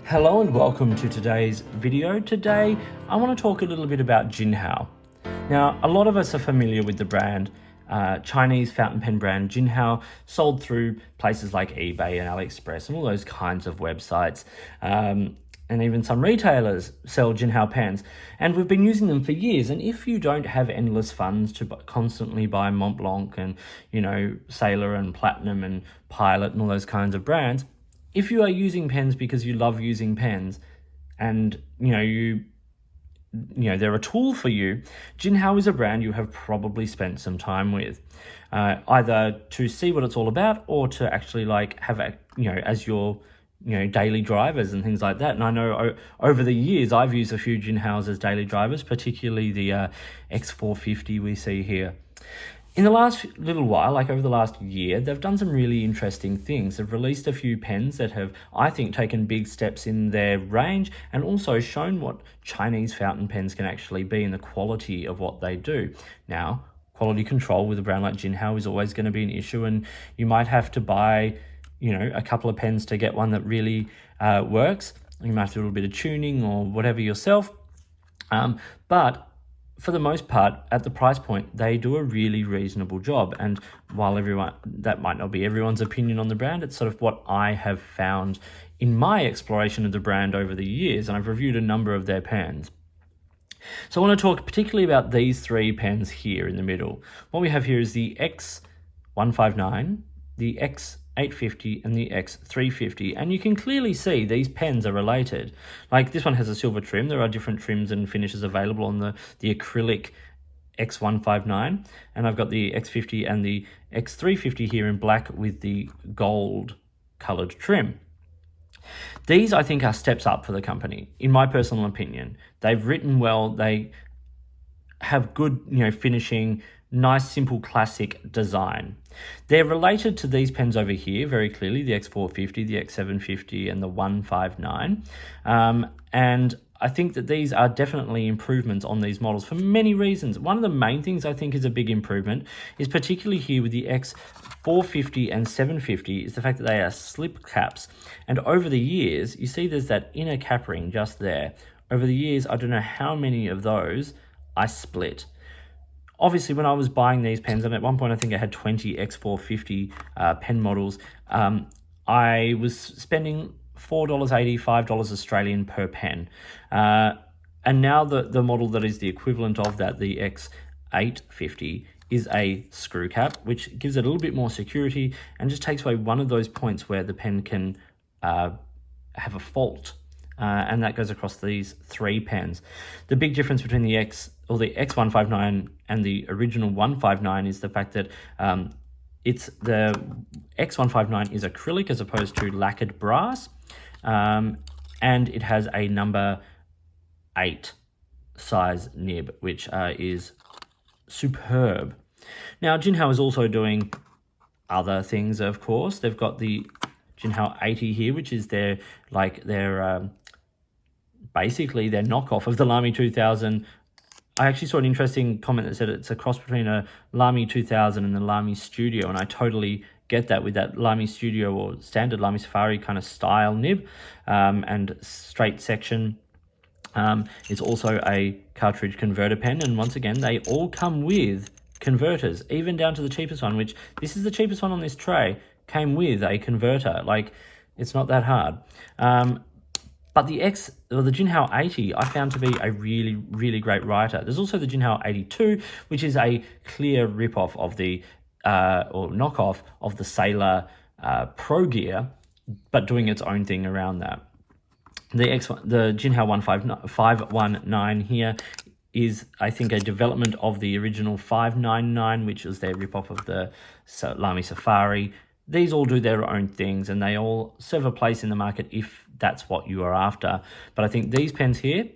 Hello and welcome to today's video. Today, I want to talk a little bit about JINHAO. Now, a lot of us are familiar with the brand, Chinese fountain pen brand JINHAO, sold through places like eBay and AliExpress and all those kinds of websites. And even some retailers sell JINHAO pens, and we've been using them for years. And if you don't have endless funds to constantly buy Mont Blanc and, Sailor and Platinum and Pilot and all those kinds of brands, if you are using pens because you love using pens and, they're a tool for you, JINHAO is a brand you have probably spent some time with, either to see what it's all about or to actually have as your daily drivers and things like that. And I know over the years, I've used a few JINHAOs as daily drivers, particularly the X450 we see here. In the last little while, over the last year, they've done some really interesting things. They've released a few pens that have, I think, taken big steps in their range and also shown what Chinese fountain pens can actually be and the quality of what they do. Now, quality control with a brand like JINHAO is always going to be an issue, and you might have to buy a couple of pens to get one that really works. You might have to do a little bit of tuning or whatever yourself. But for the most part, at the price point, they do a really reasonable job. And while that might not be everyone's opinion on the brand, it's sort of what I have found in my exploration of the brand over the years. And I've reviewed a number of their pens. So I want to talk particularly about these three pens here in the middle. What we have here is the X159, the X850 and the X350, and you can clearly see these pens are related. This one has a silver trim. There are different trims and finishes available on the acrylic X159, and I've got the X50 and the X350 here in black with the gold colored trim. These, I think, are steps up for the company, in my personal opinion. They've written well, they have good, finishing, nice, simple, classic design. They're related to these pens over here, very clearly, the X450, the X750, and the 159. And I think that these are definitely improvements on these models for many reasons. One of the main things I think is a big improvement is particularly here with the X450 and 750 is the fact that they are slip caps. And over the years, you see there's that inner cap ring just there. Over the years, I don't know how many of those I split. Obviously, when I was buying these pens, and at one point I think I had 20 X450 pen models, I was spending $4.80, $5 Australian per pen. And now the model that is the equivalent of that, the X850, is a screw cap, which gives it a little bit more security and just takes away one of those points where the pen can have a fault. And that goes across these three pens. The big difference between the X159 and the original 159 is the fact that it's the X159 is acrylic as opposed to lacquered brass, and it has a number 8 size nib, which is superb. Now, JINHAO is also doing other things, of course. They've got the JINHAO 80 here, which is basically their knockoff of the Lamy 2000. I actually saw an interesting comment that said it's a cross between a Lamy 2000 and the Lamy Studio, and I totally get that with that Lamy Studio or standard Lamy Safari kind of style nib and straight section. It's also a cartridge converter pen, and once again, they all come with converters, even down to the cheapest one, which this is the cheapest one on this tray, came with a converter. It's not that hard. But the JINHAO 80 I found to be a really, really great writer. There's also the JINHAO 82, which is a clear rip-off of the, or knockoff of the Sailor Pro Gear, but doing its own thing around that. The JINHAO 519 here is, I think, a development of the original 599, which was their rip-off of the Lamy Safari. These all do their own things, and they all serve a place in the market if that's what you are after. But I think these pens here,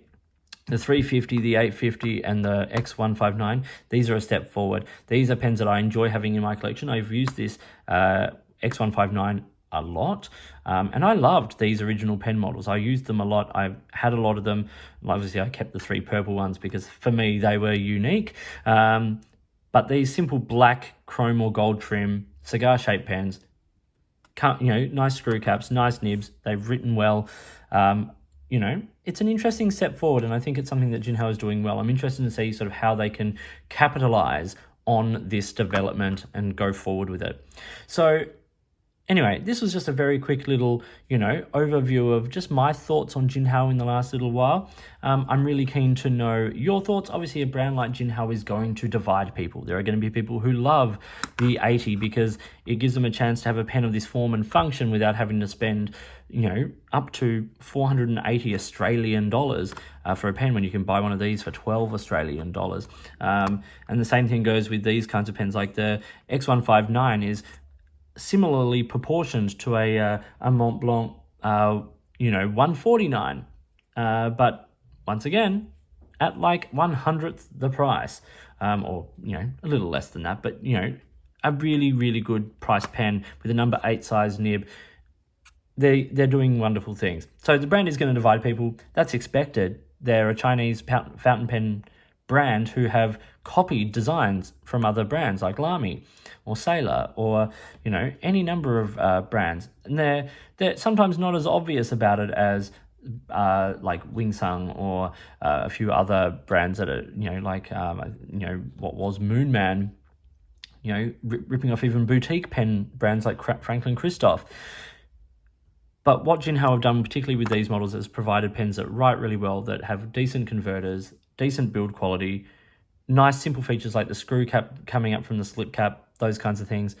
the 350, the 850, and the X159, these are a step forward. These are pens that I enjoy having in my collection. I've used this X159 a lot, and I loved these original pen models. I used them a lot. I've had a lot of them. Obviously, I kept the 3 purple ones because for me, they were unique. But these simple black chrome or gold trim cigar-shaped pens nice screw caps, nice nibs. They've written well. It's an interesting step forward, and I think it's something that Jinhao is doing well. I'm interested to see sort of how they can capitalize on this development and go forward with it. So anyway, this was just a very quick little, overview of just my thoughts on Jinhao in the last little while. I'm really keen to know your thoughts. Obviously, a brand like Jinhao is going to divide people. There are going to be people who love the 80 because it gives them a chance to have a pen of this form and function without having to spend, up to 480 Australian dollars for a pen when you can buy one of these for 12 Australian dollars. And the same thing goes with these kinds of pens, like the X159 is similarly proportioned to a Mont Blanc, 149, but once again, at like 1/100th the price, or a little less than that, but a really, really good price pen with a number 8 size nib. They're doing wonderful things. So the brand is going to divide people. That's expected. They're a Chinese fountain pen brand who have copied designs from other brands like Lamy or Sailor or any number of brands, and they're sometimes not as obvious about it as like Wingsung or a few other brands that are what was Moonman, ripping off even boutique pen brands like Franklin Christoph. But what Jinhao have done, particularly with these models, is provided pens that write really well, that have decent converters, decent build quality, nice simple features like the screw cap coming up from the slip cap, those kinds of things.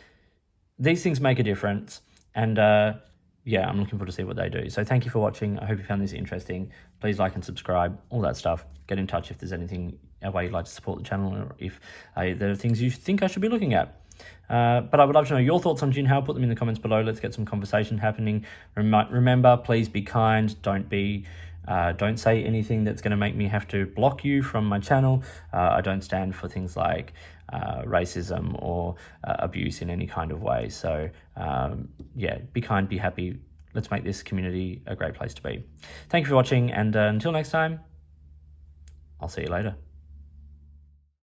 These things make a difference, and I'm looking forward to see what they do. So thank you for watching. I hope you found this interesting. Please like and subscribe, all that stuff. Get in touch if there's anything, a way you'd like to support the channel, or if there are things you think I should be looking at. But I would love to know your thoughts on Jinhao. Put them in the comments below. Let's get some conversation happening. Remember, please be kind. Don't say anything that's going to make me have to block you from my channel. I don't stand for things like racism or abuse in any kind of way. So be kind, be happy. Let's make this community a great place to be. Thank you for watching, and until next time, I'll see you later.